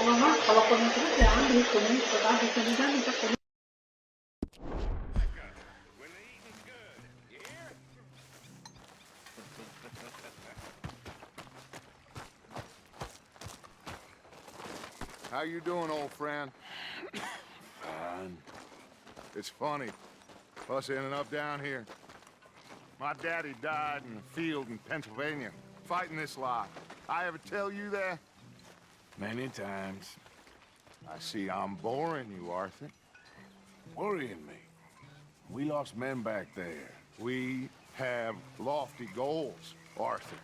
Kalau kuning terus jangan beli kuning, tetapi kuning kan bisa kuning. How you doing, old friend? Fine. It's funny, us ending up down here. My daddy died in the field in Pennsylvania, fighting this lot. I ever tell you that? Many times. I see I'm boring you, Arthur. Worrying me. We lost men back there. We have lofty goals, Arthur.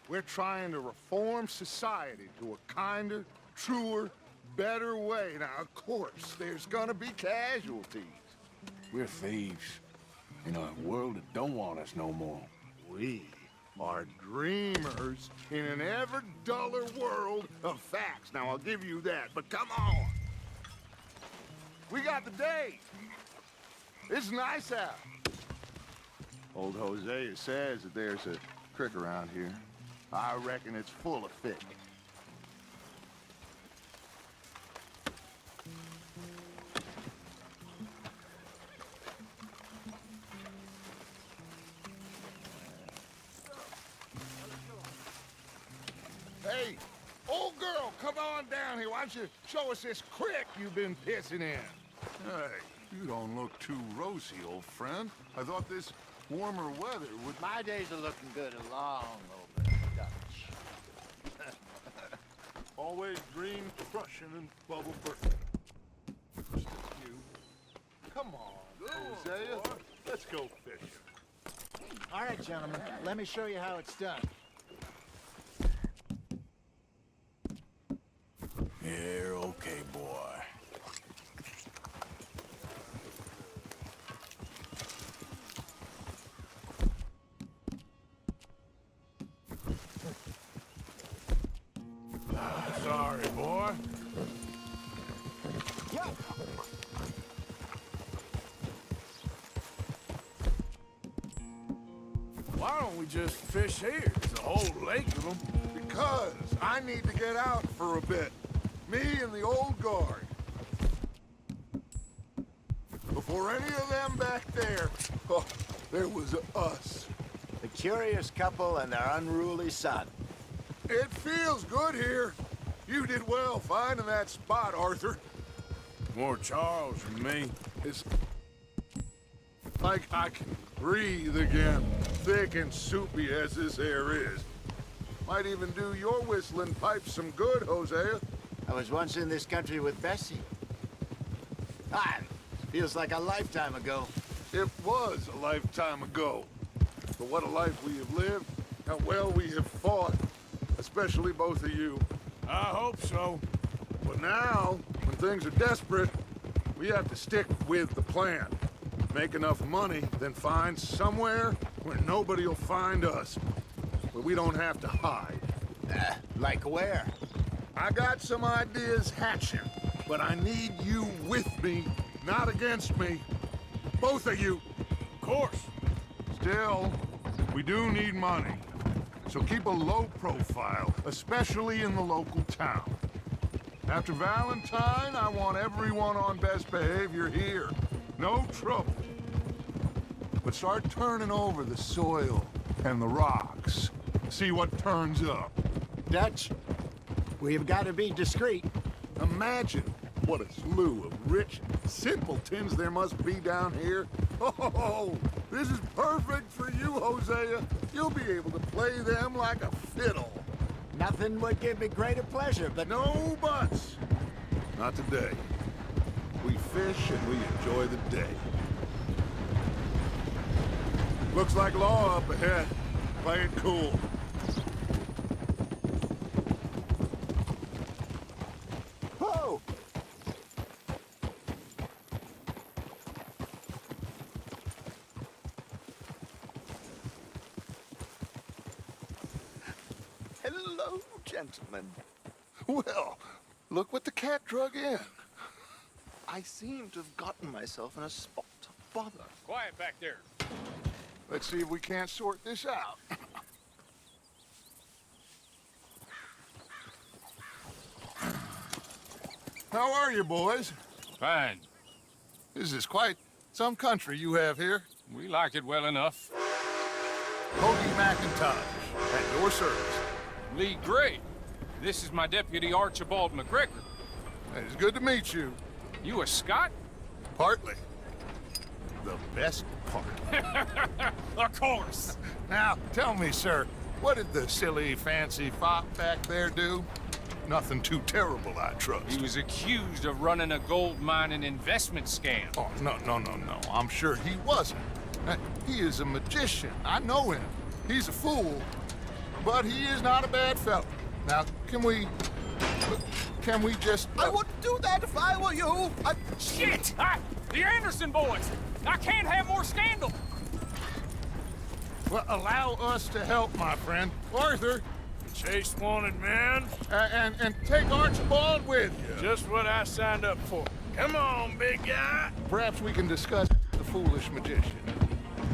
We're trying to reform society to a kinder, truer, better way. Now, of course, there's gonna be casualties. We're thieves. In a world that don't want us no more. We are dreamers in an ever duller world of facts. Now, I'll give you that, but come on. We got the day. It's nice out. Old Hosea says that there's a creek around here. I reckon it's full of fish. Hey, old girl, come on down here. Why don't you show us this creek you've been pissing in? Hey, you don't look too rosy, old friend. I thought this warmer weather would... My days are looking good along over Dutch. Always green, crushing, and bubble bursting. First you. Come on, Hosea. Let's go fishing. All right, gentlemen, let me show you how it's done. Yeah, okay, boy. Sorry, boy. Yeah. Why don't we just fish here? There's a whole lake of them. Because I need to get out for a bit. Me and the old guard. Before any of them back there, oh, there was us. The curious couple and their unruly son. It feels good here. You did well finding that spot, Arthur. More Charles from me. It's like I can breathe again, thick and soupy as this air is. Might even do your whistling pipes some good, Hosea. I was once in this country with Bessie. Ah, feels like a lifetime ago. It was a lifetime ago. But what a life we have lived, how well we have fought, especially both of you. I hope so. But now, when things are desperate, we have to stick with the plan. Make enough money, then find somewhere where nobody will find us. Where we don't have to hide. Like where? I got some ideas hatching, but I need you with me, not against me. Both of you. Of course. Still, we do need money. So keep a low profile, especially in the local town. After Valentine, I want everyone on best behavior here. No trouble. But start turning over the soil and the rocks. See what turns up. Dutch, we've got to be discreet. Imagine what a slew of rich simpletons there must be down here. Oh, this is perfect for you, Hosea. You'll be able to play them like a fiddle. Nothing would give me greater pleasure, but... No buts. Not today. We fish and we enjoy the day. Looks like law up ahead. Play it cool. Whoa! Hello, gentlemen. Well, look what the cat drug in. I seem to have gotten myself in a spot to bother. Quiet back there. Let's see if we can't sort this out. How are you, boys? Fine. This is quite some country you have here. We like it well enough. Cody McIntosh, at your service. Lee Gray. This is my deputy Archibald McGregor. It's good to meet you. You a Scot? Partly. The best part. Of course. Now, tell me, sir, what did the silly, fancy fop back there do? Nothing too terrible, I trust. He was accused of running a gold mining investment scam. Oh, no. I'm sure he wasn't. He is a magician. I know him. He's a fool, but he is not a bad fellow. Now, can we just... I wouldn't do that if I were you. Shit! The Anderson boys! I can't have more scandal! Well, allow us to help, my friend. Arthur, Chase wanted man. and take Archibald with you. Just what I signed up for. Come on, big guy. Perhaps we can discuss the foolish magician.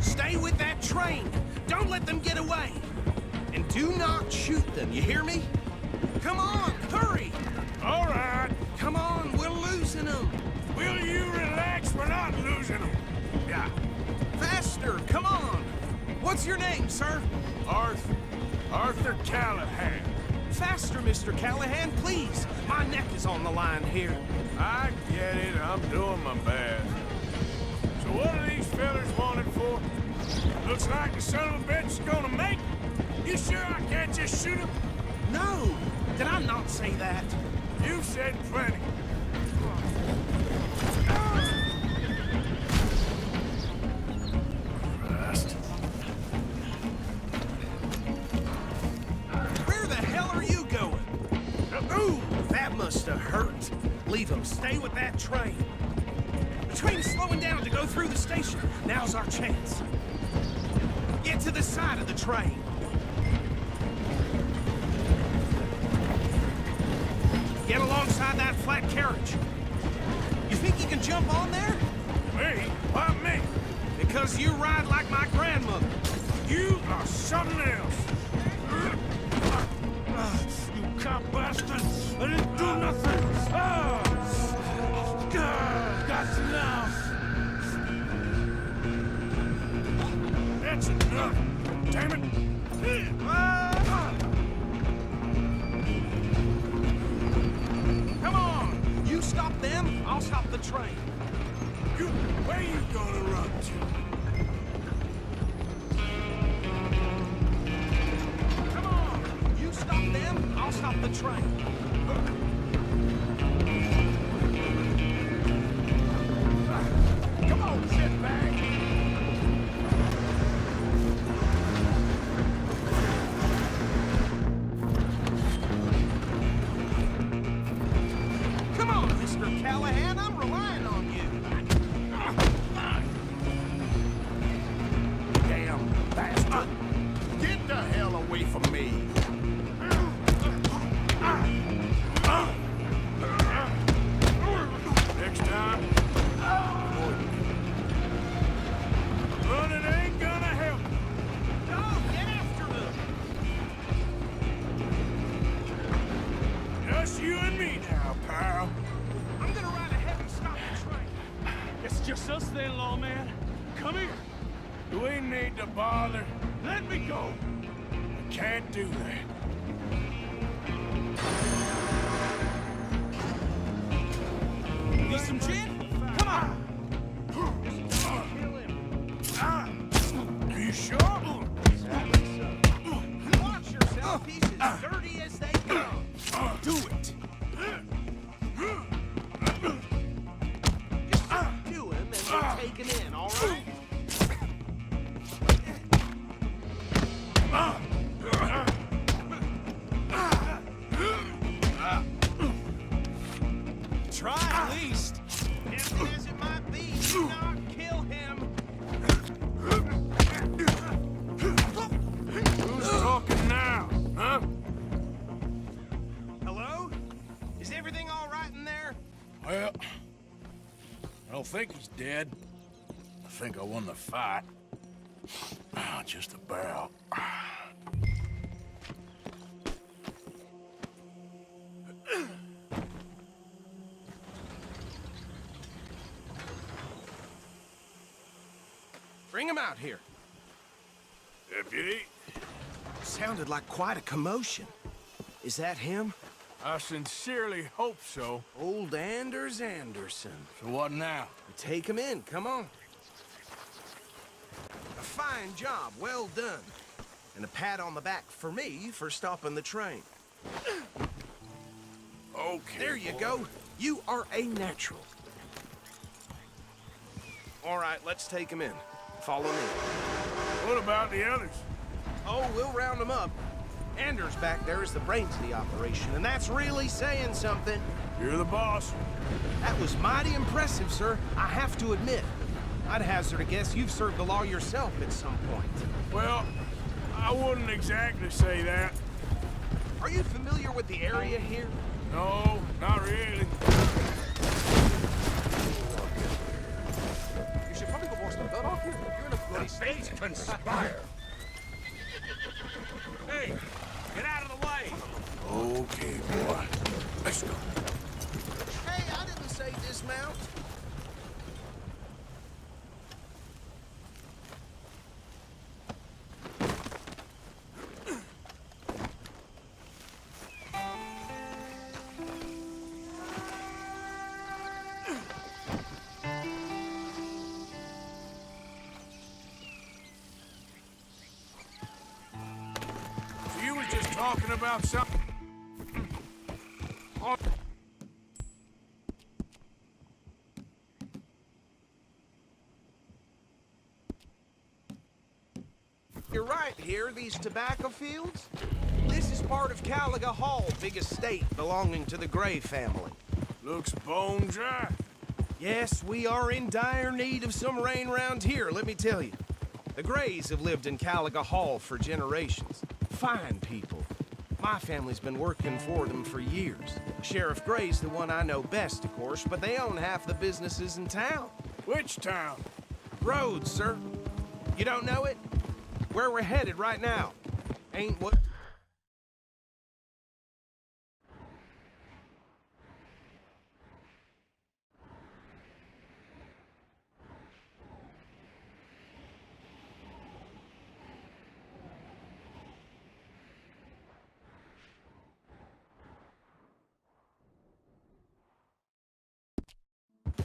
Stay with that train. Don't let them get away. And do not shoot them, you hear me? Come on, hurry! All right. Come on, we're losing them. Will you relax? We're not losing them. Yeah. Faster, come on. What's your name, sir? Arthur Callahan. Faster, Mr. Callahan, please. My neck is on the line here. I get it. I'm doing my best. So what are these fellas wanted for? Looks like the son of a bitch is gonna make it. You sure I can't just shoot him? No, did I not say that? You said plenty. Christ. Where the hell are you going? Ooh, that must have hurt. Leave him. Stay with that train. The train's slowing down to go through the station. Now's our chance. Get to the side of the train. Get alongside that flat carriage. You think you can jump on there? Me? Why me? Because you ride like my grandmother. You are something else. You cop bastard! I didn't do nothing! That's enough! That's enough! Damn it! Come on! You stop them, I'll stop the train. Where you gonna run to? Come on! You stop them, I'll stop the train. Come on, shitbag! Come on, Mr. Callahan, I'm relying on you. Damn bastard. Get the hell away from me. Next time, running ain't gonna help. No, get after them. Just you and me now, pal. I'm gonna ride ahead and stop the train. It's just us then, lawman. Come here. Do we need to bother? Let me go. I can't do that. Need some gin? Come on. Are you sure? Watch yourself. He's as dirty as they come. Do it. Just talk to him and we'll take him in, all right? Try at least. Tempting as it might be, do not kill him. Who's talking now, huh? Hello? Is everything all right in there? Well, I don't think he's dead. I think I won the fight. Just about. Bring him out here. Deputy, Sounded like quite a commotion. Is that him? I sincerely hope so. Old Anders Anderson. So what now? Take him in, come on. A fine job, well done. And a pat on the back for me for stopping the train. Okay. There you go. You are a natural. All right, let's take him in. Follow me. What about the others? Oh, we'll round them up. Anders back there is the brains of the operation, and that's really saying something. You're the boss. That was mighty impressive, sir. I have to admit. I'd hazard a guess you've served the law yourself at some point. Well, I wouldn't exactly say that. Are you familiar with the area here? No, not really. You should probably go wash the blood off you. You're in a bloody state. Conspire. Hey, get out of the way. Okay, boy. Let's go. Hey, I didn't say dismount. So you was just talking about something. You're right here, these tobacco fields. This is part of Caliga Hall, big estate belonging to the Gray family. Looks bone dry. Yes, we are in dire need of some rain round here, let me tell you. The Grays have lived in Caliga Hall for generations. Fine people. My family's been working for them for years. Sheriff Gray's the one I know best, of course, but they own half the businesses in town. Which town? Rhodes, sir. You don't know it? Where we're headed right now. Ain't what...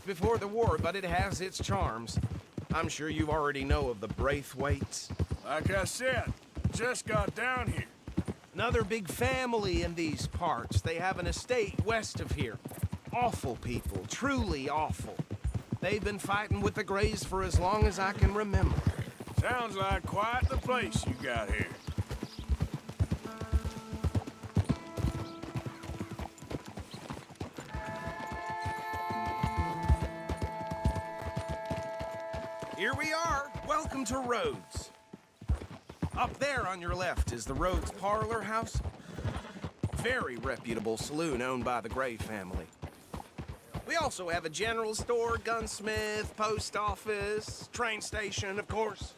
before the war, but it has its charms. I'm sure you already know of the Braithwaites. Like I said, just got down here. Another big family in these parts. They have an estate west of here. Awful people, truly awful. They've been fighting with the Grays for as long as I can remember. Sounds like quite the place you got here. Here we are. Welcome to Rhodes. Up there on your left is the Rhodes Parlor House. Very reputable saloon owned by the Gray family. We also have a general store, gunsmith, post office, train station, of course.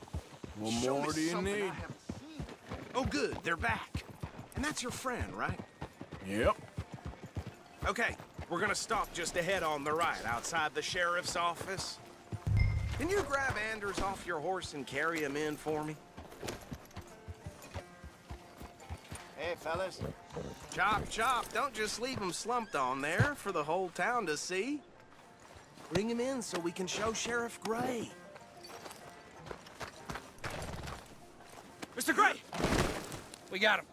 What Show more me do you something I need? haven't seen. Oh, good. They're back. And that's your friend, right? Yep. Okay, we're gonna stop just ahead on the right, outside the sheriff's office. Can you grab Anders off your horse and carry him in for me? Hey, fellas. Chop, chop. Don't just leave him slumped on there for the whole town to see. Bring him in so we can show Sheriff Gray. Mr. Gray! We got him.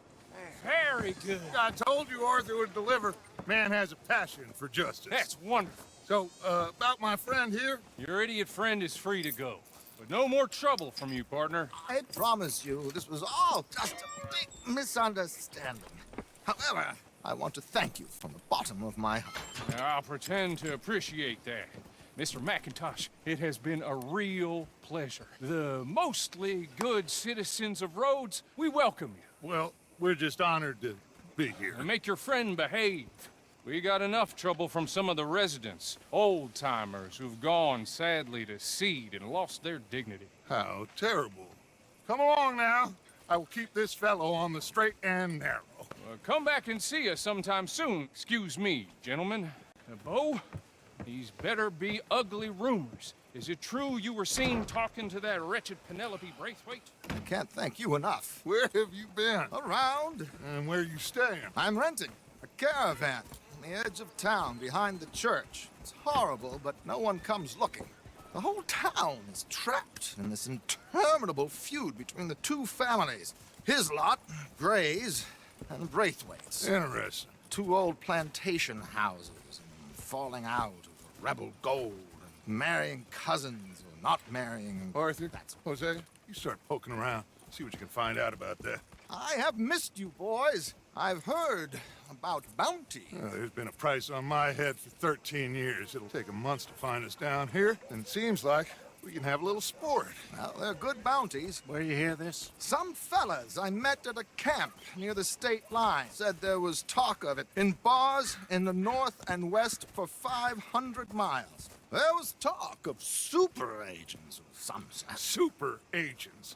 Very good. I told you Arthur would deliver. Man has a passion for justice. That's wonderful. So, about my friend here? Your idiot friend is free to go. But no more trouble from you, partner. I promise you, this was all just a big misunderstanding. However, I want to thank you from the bottom of my heart. Now, I'll pretend to appreciate that. Mr. McIntosh, it has been a real pleasure. The mostly good citizens of Rhodes, we welcome you. Well, we're just honored to be here. And make your friend behave. We got enough trouble from some of the residents, old-timers who've gone, sadly, to seed and lost their dignity. How terrible. Come along now. I will keep this fellow on the straight and narrow. Come back and see us sometime soon. Excuse me, gentlemen. Bo, these better be ugly rumors Is it true you were seen talking to that wretched Penelope Braithwaite? I can't thank you enough. Where have you been? Around. And where you staying? I'm renting a caravan on the edge of town behind the church. It's horrible, but no one comes looking. The whole town is trapped in this interminable feud between the two families. His lot, Gray's, and Braithwaite's. Interesting. Two old plantation houses, and falling out over rebel gold, and marrying cousins or not marrying. Arthur, Jose, you start poking around. See what you can find out about that. I have missed you, boys. I've heard about bounty. There's been a price on my head for 13 years. It'll take 'em months to find us down here, and it seems like we can have a little sport. Well, they're good bounties. Where you hear this? Some fellas I met at a camp near the state line said there was talk of it in bars in the north and west for 500 miles. There was talk of super agents of some sort. Super agents.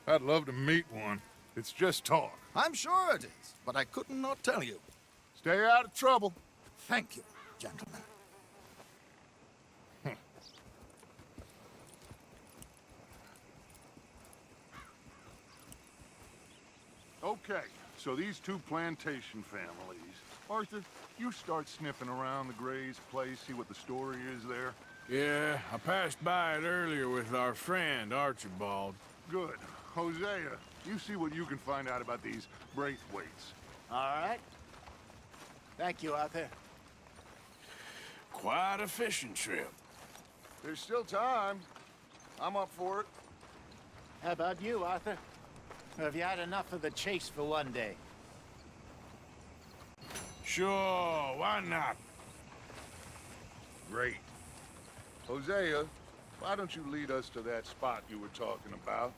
I'd love to meet one. It's just talk. I'm sure it is, but I couldn't not tell you. Stay out of trouble. Thank you, gentlemen. Okay, so these two plantation families. Arthur, you start sniffing around the Gray's place, see what the story is there. Yeah, I passed by it earlier with our friend, Archibald. Good. Hosea, you see what you can find out about these Braithwaites. All right. Thank you, Arthur. Quite a fishing trip. There's still time. I'm up for it. How about you, Arthur? Or have you had enough of the chase for one day? Sure, why not? Great. Hosea, why don't you lead us to that spot you were talking about?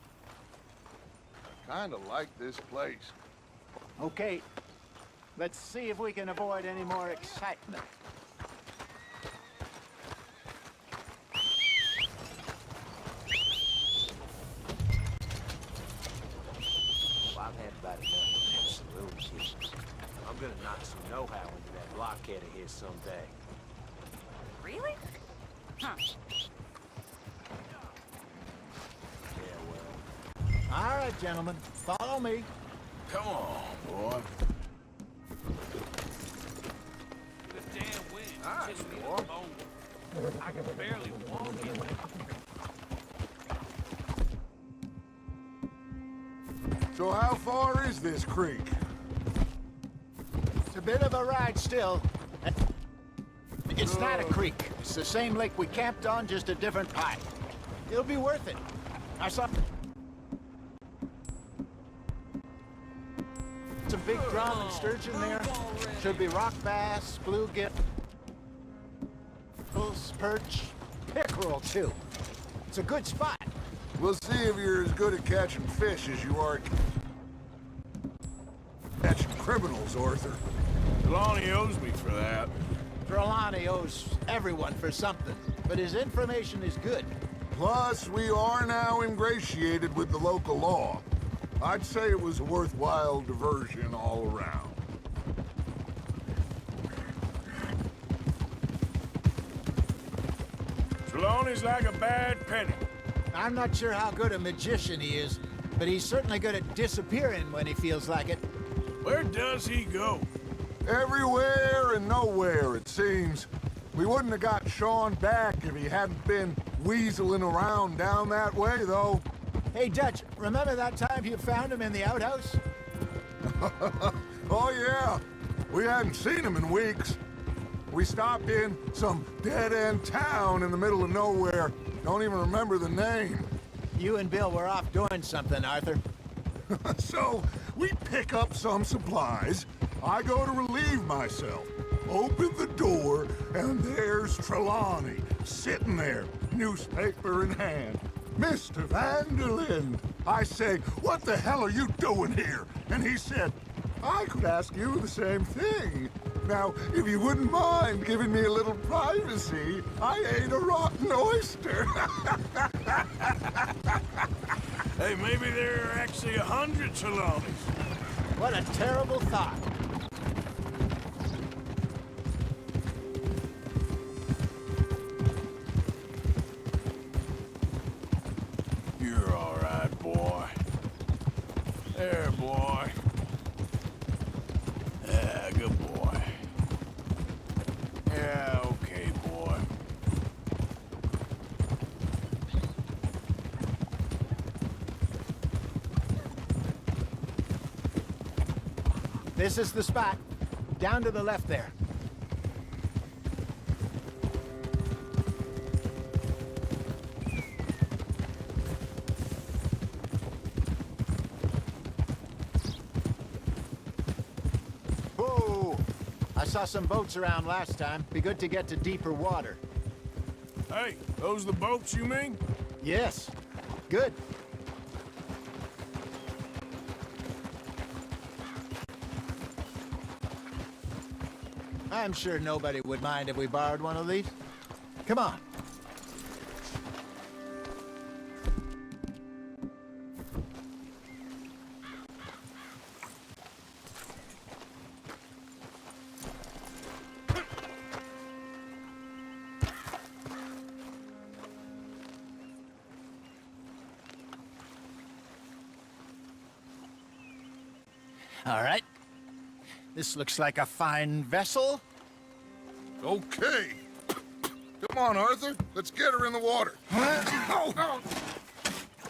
I kinda like this place. Okay. Let's see if we can avoid any more excitement. Well, I've had about enough of them saloon systems. I'm gonna knock some know-how into that blockhead of his someday. Really? Huh. Yeah, well. All right, gentlemen. Follow me. Come on, boy. The damn wind Ah, just me boy. the bone. I can barely walk in there. So how far is this creek? It's a bit of a ride still. It's not a creek. It's the same lake we camped on, just a different pipe. It'll be worth it. I saw some big drum and sturgeon there. Should be rock bass, bluegill, perch, pickerel too. It's a good spot. We'll see if you're as good at catching fish as you are catching criminals, Arthur. Trelawney owes me for that. Trelawney owes everyone for something, but his information is good. Plus, we are now ingratiated with the local law. I'd say it was a worthwhile diversion all around. Trelawney's like a bad penny. I'm not sure how good a magician he is, but he's certainly good at disappearing when he feels like it. Where does he go? Everywhere and nowhere, it seems. We wouldn't have got Sean back if he hadn't been weaseling around down that way, though. Hey, Dutch, remember that time you found him in the outhouse? Oh, yeah. We hadn't seen him in weeks. We stopped in some dead-end town in the middle of nowhere. Don't even remember the name. You and Bill were off doing something, Arthur. So, we pick up some supplies. I go to relieve myself. Open the door, and there's Trelawney, sitting there, newspaper in hand. Mr. Vanderlyn. I say, what the hell are you doing here? And he said, I could ask you the same thing. Now, if you wouldn't mind giving me a little privacy, I ate a rotten oyster. Hey, maybe there are actually 100 Trelawneys. What a terrible thought. Yeah, okay, boy. This is the spot. Down to the left there. Whoa! I saw some boats around last time. Be good to get to deeper water. Hey, those the boats you mean? Yes. Good. I'm sure nobody would mind if we borrowed one of these. Come on. All right. This looks like a fine vessel. Okay. Come on, Arthur. Let's get her in the water. Oh.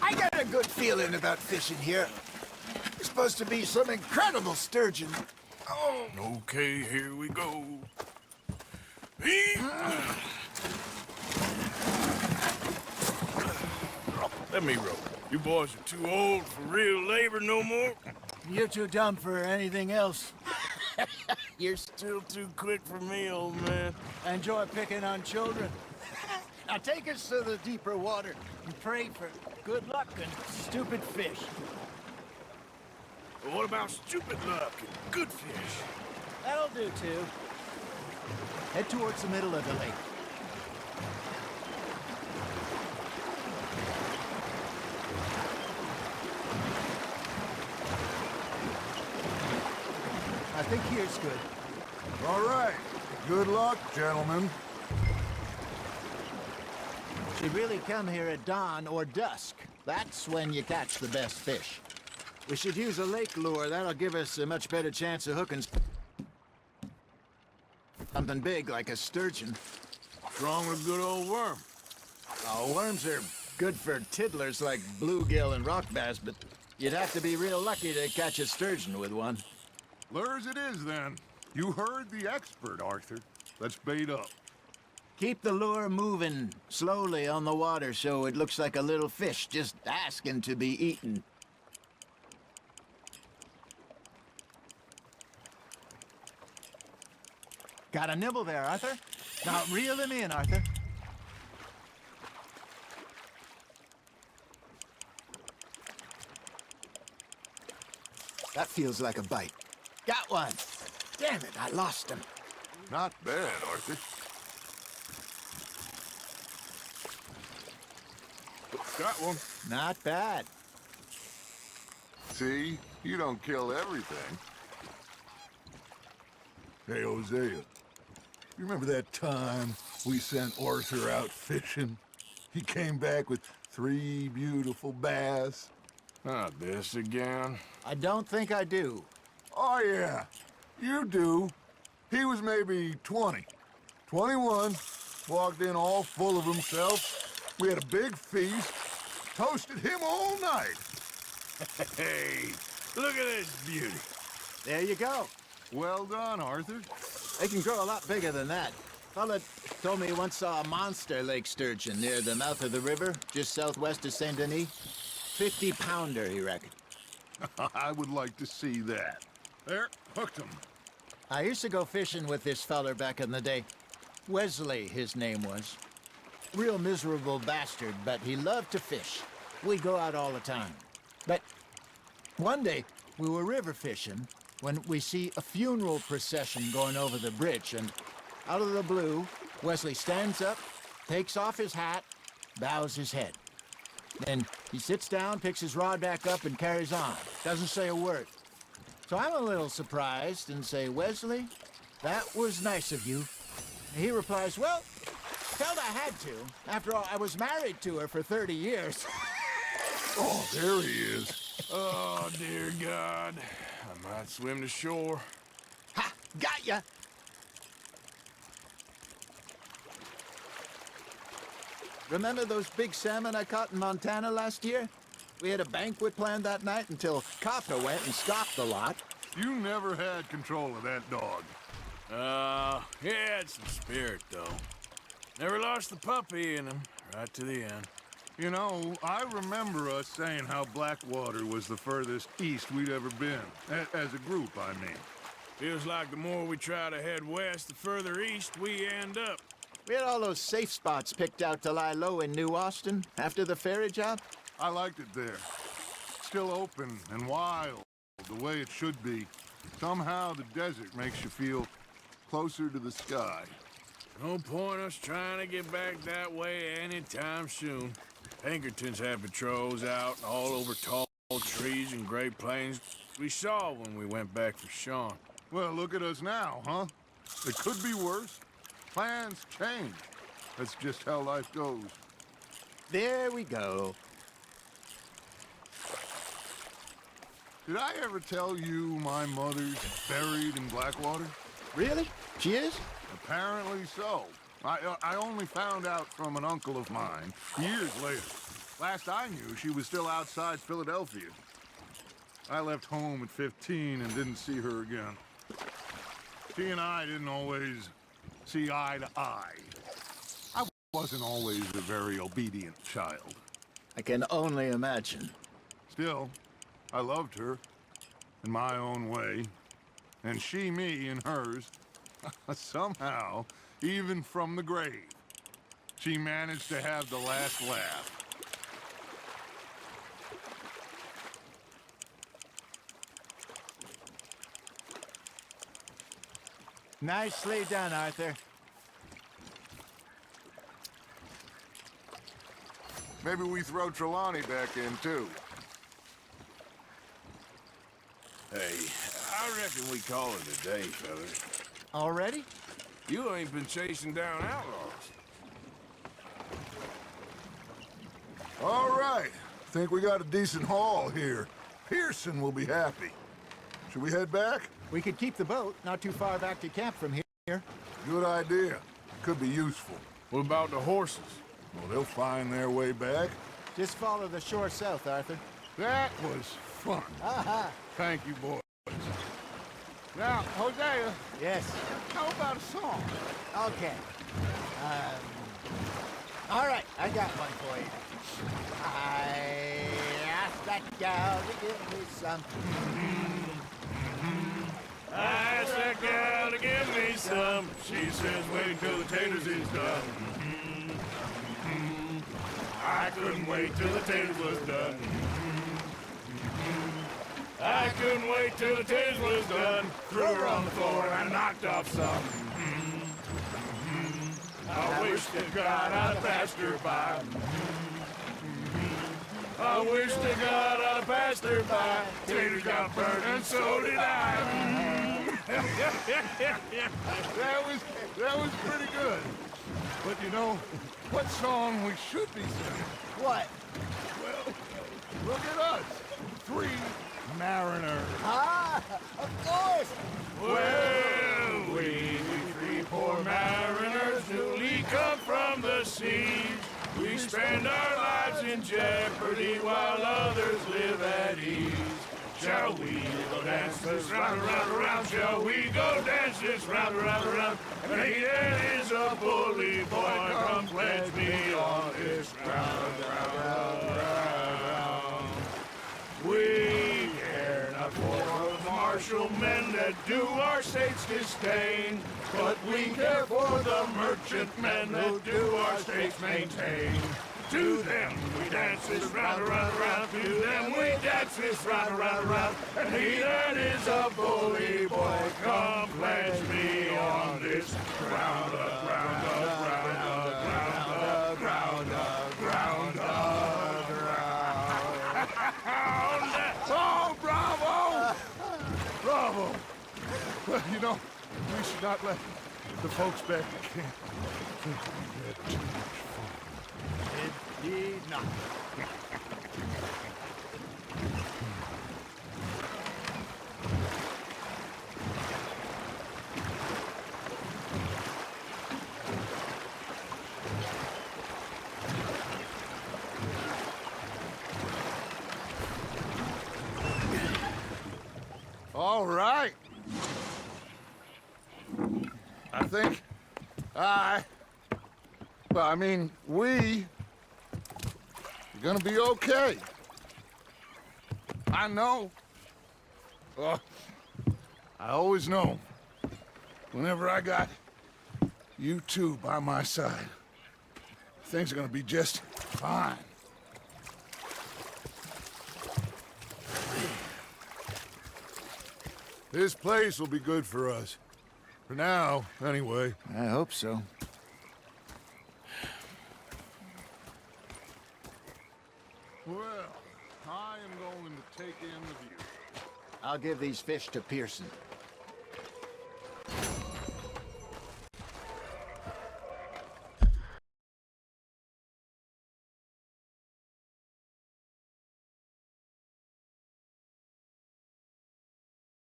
I got a good feeling about fishing here. It's supposed to be some incredible sturgeon. Oh. Okay, here we go. Let me row. You boys are too old for real labor no more. You're too dumb for anything else. You're still too quick for me, old man. I enjoy picking on children. Now take us to the deeper water and pray for good luck and stupid fish. But what about stupid luck and good fish? That'll do, too. Head towards the middle of the lake. I think here's good. All right. Good luck, gentlemen. Should really come here at dawn or dusk. That's when you catch the best fish. We should use a lake lure. That'll give us a much better chance of hooking something big like a sturgeon. What's wrong with good old worm? Oh, worms are good for tiddlers like bluegill and rock bass, but you'd have to be real lucky to catch a sturgeon with one. Lures it is, then. You heard the expert, Arthur. Let's bait up. Keep the lure moving slowly on the water so it looks like a little fish just asking to be eaten. Got a nibble there, Arthur. Now reel him in, Arthur. That feels like a bite. Got one. Damn it, I lost him. Not bad, Arthur. Got one. Not bad. See? You don't kill everything. Hey, Hosea. You remember that time we sent Arthur out fishing? He came back with 3 beautiful bass. Not this again. I don't think I do. Oh, yeah. You do. He was maybe 20. 21. Walked in all full of himself. We had a big feast. Toasted him all night. Hey, look at this beauty. There you go. Well done, Arthur. They can grow a lot bigger than that. Fella told me he once saw a monster lake sturgeon near the mouth of the river, just southwest of Saint Denis. 50-pounder, he reckoned. I would like to see that. There, hooked him. I used to go fishing with this feller back in the day. Wesley, his name was. Real miserable bastard, but he loved to fish. We'd go out all the time. But one day, we were river fishing when we see a funeral procession going over the bridge, and out of the blue, Wesley stands up, takes off his hat, bows his head. Then he sits down, picks his rod back up, and carries on. Doesn't say a word. So I'm a little surprised and say, Wesley, that was nice of you. And he replies, well, felt I had to. After all, I was married to her for 30 years. Oh, there he is. Oh, dear God. I might swim to shore. Ha! Got ya! Remember those big salmon I caught in Montana last year? We had a banquet planned that night until Copper went and stopped the lot. You never had control of that dog. He had some spirit, though. Never lost the puppy in him, right to the end. You know, I remember us saying how Blackwater was the furthest east we'd ever been. As a group, I mean. Feels like the more we try to head west, the further east we end up. We had all those safe spots picked out to lie low in New Austin after the ferry job. I liked it there. Still open and wild, the way it should be. Somehow the desert makes you feel closer to the sky. No point us trying to get back that way anytime soon. Pinkertons had patrols out all over tall trees and Great Plains. We saw when we went back for Sean. Well, look at us now, huh? It could be worse. Plans change. That's just how life goes. There we go. Did I ever tell you my mother's buried in Blackwater? Really? She is? Apparently so. I only found out from an uncle of mine years later. Last I knew, she was still outside Philadelphia. I left home at 15 and didn't see her again. She and I didn't always see eye to eye. I wasn't always a very obedient child. I can only imagine. Still, I loved her in my own way, and she me in hers. Somehow, even from the grave, she managed to have the last laugh. Nicely done, Arthur. Maybe we throw Trelawney back in, too. Hey, I reckon we call it a day, fellas. Already? You ain't been chasing down outlaws. All right. Think we got a decent haul here. Pearson will be happy. Should we head back? We could keep the boat not too far back to camp from here. Good idea. Could be useful. What about the horses? Well, they'll find their way back. Just follow the shore south, Arthur. That was fun. Aha! Thank you, boys. Now, Hosea, Yes. how about a song? Okay. All right, I got one for you. I asked that gal to give me some. I asked that gal to give me some. She says, wait till the taters is done. I couldn't wait till the taters was done. I couldn't wait till the taters was done. Threw her on the floor and knocked off some. I wish to God I'd passed her by. I wish to God I'd passed her by. Taters got burned and so did I. That was pretty good. But you know, what song we should be singing? What? Well, look at us. 3 mariners. Ah, of course. Well, we 3 poor mariners newly come from the seas. We spend our lives in jeopardy while others live at ease. Shall we go dance this round, around, around? Shall we go dance this round, around, around? Hayden is a bully boy, come pledge me on this ground, ground. We care not for the martial men that do our states disdain, but we care for the merchant men that do our states maintain. To them we dance this round, around, around. To them we dance this round, around, around. And he that is a bully boy, come pledge me on this ground, ground, ground, ground, ground, ground, ground. Oh, bravo! Bravo! Well, you know, we should not let the folks back at camp think we had too much fun. Indeed not. all right. I think we are gonna be okay. I know. I always know. Whenever I got you two by my side, things are gonna be just fine. This place will be good for us. For now, anyway. I hope so. Well, I am going to take in the view. I'll give these fish to Pearson.